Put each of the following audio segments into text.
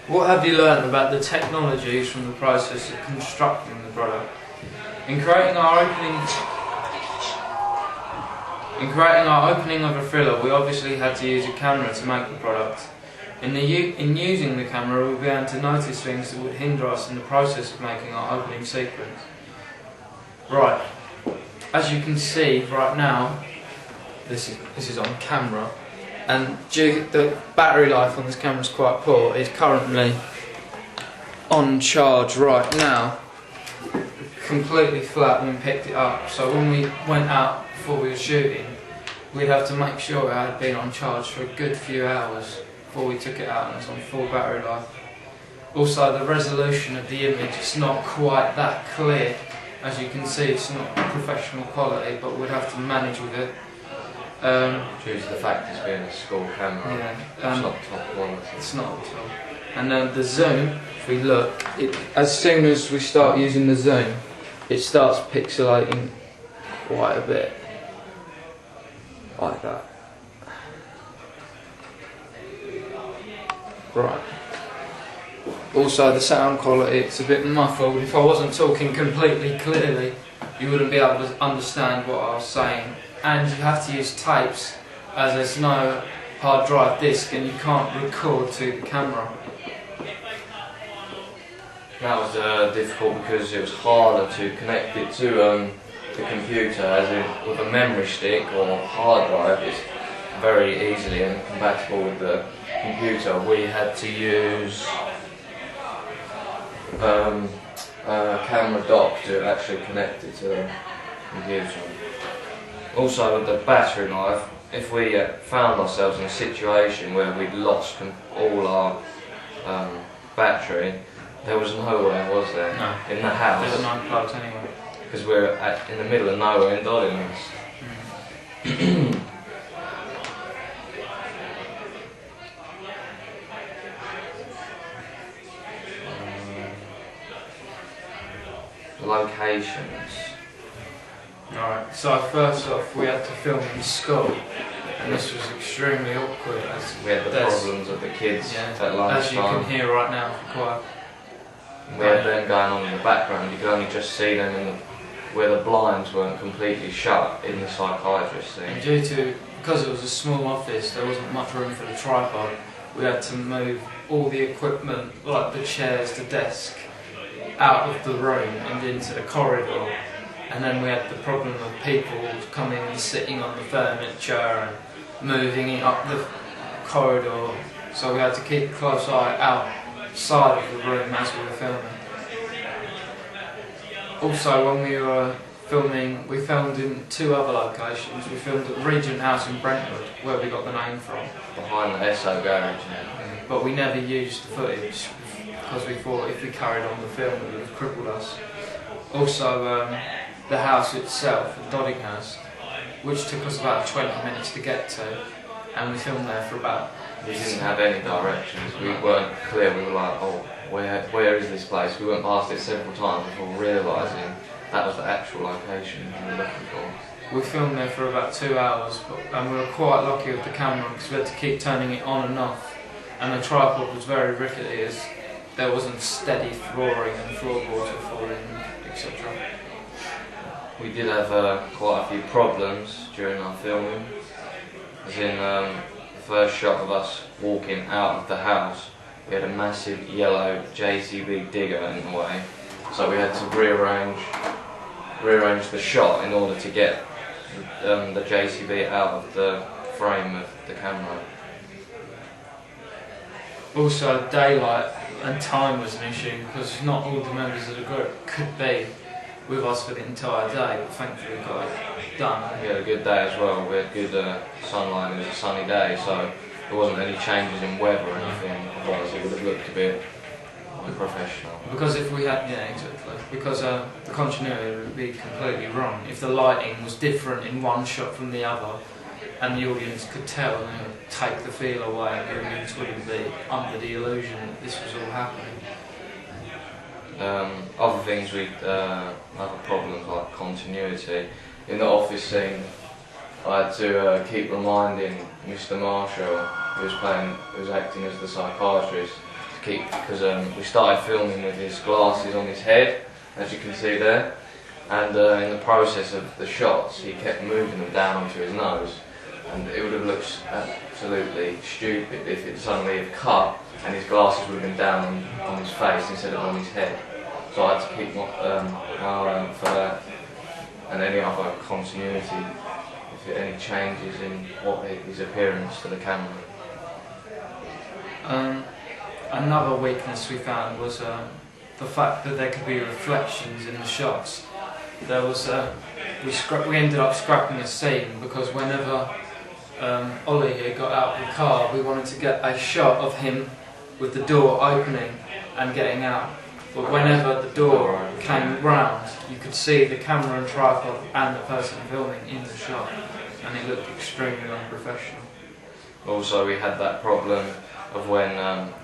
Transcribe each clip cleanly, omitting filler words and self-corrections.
What have you learned about the technologies from the process of constructing the product? In creating our opening of a thriller, we obviously had to use a camera to make the product. In using the camera, we'll be able to notice things that would hinder us in the process of making our opening sequence. Right, as you can see right now, this is on camera, and the battery life on this camera is quite poor. It's currently on charge right now, completely flat when we picked it up. So when we went out before we were shooting, we'd have to make sure it had been on charge for a good few hours before we took it out and it's on full battery life. Also, the resolution of the image is not quite that clear. As you can see, it's not professional quality, but we'd have to manage with it. Due to the fact it's being a school camera, yeah, it's not top quality. It's not at all. And the zoom, if we look, as soon as we start using the zoom, it starts pixelating quite a bit, like that. Right. Also, the sound quality, it's a bit muffled. If I wasn't talking completely clearly, you wouldn't be able to understand what I was saying. And you have to use tapes, as there's no hard drive disc and you can't record to the camera. That was difficult because it was harder to connect it to the computer, as in with a memory stick or hard drive. It's very easily and compatible with the computer. We had to use a camera dock to actually connect it to the computer. Also, with the battery life, if we found ourselves in a situation where we'd lost all our battery, there was nowhere, was there? No. In the house. There were no plugs anyway. Because we're in the middle of nowhere in Doddington. Locations. Alright, so first off we had to film in school, and this was extremely awkward as we had the problems of the kids at lunchtime. As you can hear right now, quite. We had them going on in the background. You could only just see them where the blinds weren't completely shut in the psychiatrist thing. Because it was a small office, there wasn't much room for the tripod. We had to move all the equipment, like the chairs, the desk, out of the room and into the corridor. And then we had the problem of people coming and sitting on the furniture and moving it up the corridor. So we had to keep a close eye outside of the room as we were filming. Also, when we were filming, we filmed in 2 other locations. We filmed at Regent House in Brentwood, where we got the name from. Behind the SO garage. But we never used the footage because we thought if we carried on the film it would have crippled us. Also, the house itself, the Dodding House, which took us about 20 minutes to get to, and we filmed there for about... We didn't have any directions, we weren't clear, we were like, oh, where is this place? We went past it several times before realising that was the actual location we were looking for. We filmed there for about 2 hours, and we were quite lucky with the camera because we had to keep turning it on and off, and the tripod was very rickety as there wasn't steady flooring and floorboards were falling, etc. We did have quite a few problems during our filming, as in the first shot of us walking out of the house, we had a massive yellow JCB digger in the way, so we had to rearrange the shot in order to get the JCB out of the frame of the camera. Also, daylight and time was an issue because not all the members of the group could be with us for the entire day, but thankfully we got it done. We had a good day as well. We had good sunlight. It was a sunny day, so there wasn't any changes in weather or anything. Otherwise, it would have looked a bit unprofessional. Because if we had, because the continuity would be completely wrong. If the lighting was different in one shot from the other, and the audience could tell, and it would take the feel away, and the audience wouldn't be under the illusion that this was all happening. Other things other problems like continuity. In the office scene, I had to keep reminding Mr. Marshall, who was acting as the psychiatrist, to because we started filming with his glasses on his head, as you can see there, and in the process of the shots he kept moving them down onto his nose, and it would have looked absolutely stupid if it suddenly had cut and his glasses would have been down on his face instead of on his head. So I had to keep my eye out for that, and any other continuity, if any changes in his appearance to the camera. Another weakness we found was the fact that there could be reflections in the shots. There was we ended up scrapping a scene because whenever Ollie here got out of the car, we wanted to get a shot of him with the door opening and getting out. But whenever the door came round, you could see the camera and tripod and the person filming in the shot, and it looked extremely unprofessional. Also, we had that problem of when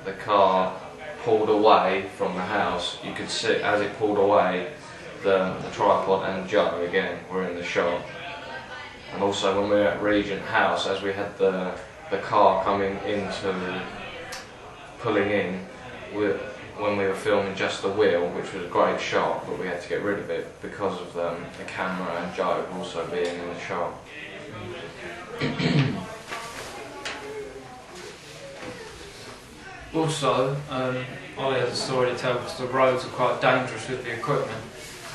the car pulled away from the house. You could see, as it pulled away, the tripod and Joe again were in the shot. And also when we were at Regent House, as we had the car coming into, pulling in, when we were filming just the wheel, which was a great shot, but we had to get rid of it because of the camera and Joe also being in the shot. Also, Ollie has a story to tell because the roads are quite dangerous with the equipment,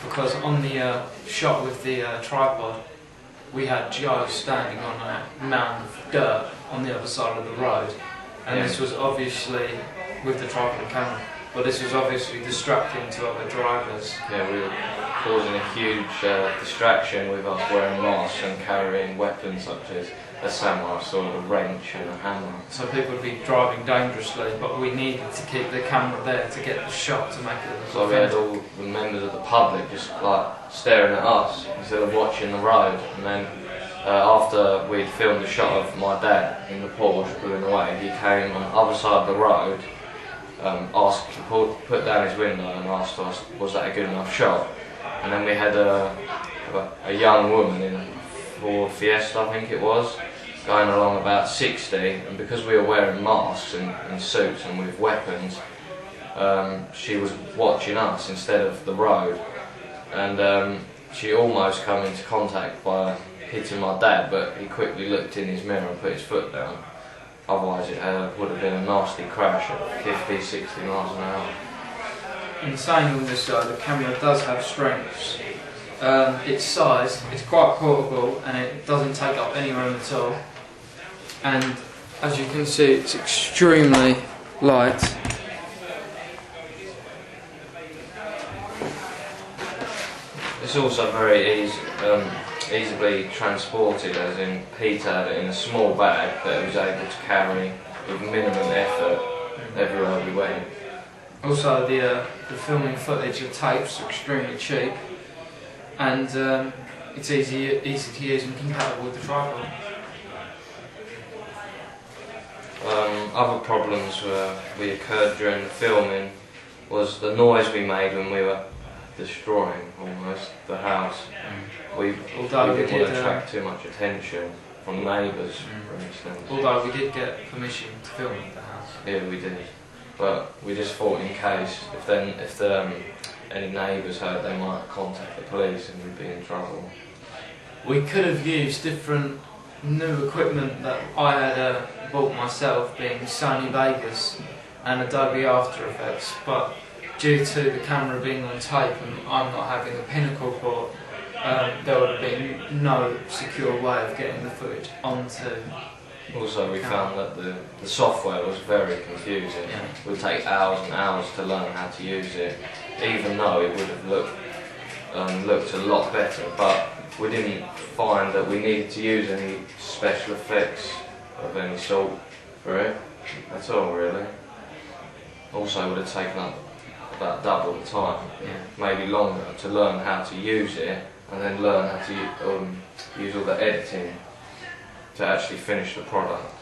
because on the shot with the tripod we had Joe standing on a mound of dirt on the other side of the road, and this was obviously, with the tripod and camera, but this was obviously distracting to other drivers. Yeah, we were causing a huge distraction with us wearing masks and carrying weapons such as a samurai sword, a wrench and a hammer. So people would be driving dangerously, but we needed to keep the camera there to get the shot to make it. So we had all the members of the public just like staring at us instead of watching the road. And then after we'd filmed a shot of my dad in the Porsche pulling away, he came on the other side of the road, put down his window and asked us, was that a good enough shot? And then we had a young woman in a Ford Fiesta, I think it was, going along about 60, and because we were wearing masks and suits and with weapons, she was watching us instead of the road, and she almost came into contact by hitting my dad, but he quickly looked in his mirror and put his foot down. Otherwise it would have been a nasty crash at 50, 60 miles an hour. In saying all this though, the camera does have strengths. Its size, it's quite portable and it doesn't take up any room at all. And as you can see, it's extremely light. It's also very easily transported, as in Peter had it in a small bag that he was able to carry with minimum effort everywhere we went. Also the filming footage of tapes are extremely cheap, and it's easy to use and compatible with the tripod. Other problems we occurred during the filming was the noise we made when we were destroying almost the house. We didn't want to attract too much attention from neighbours, for instance. Although we did get permission to film at the house. Yeah, we did. But we just thought in case, if any neighbours heard, they might contact the police and we'd be in trouble. We could have used different new equipment that I had bought myself, being Sony Vegas and Adobe After Effects, but due to the camera being on tape and I'm not having a Pinnacle port, there would have been no secure way of getting the footage onto. Also, we found that the software was very confusing. Yeah. It would take hours and hours to learn how to use it, even though it would have looked a lot better. But we didn't find that we needed to use any special effects of any sort for it at all, really. Also, it would have taken up about double the time, maybe longer, to learn how to use it and then learn how to use all the editing to actually finish the product.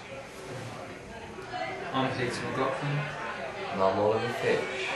I'm Peter McLaughlin. And I'm Oliver Fitch.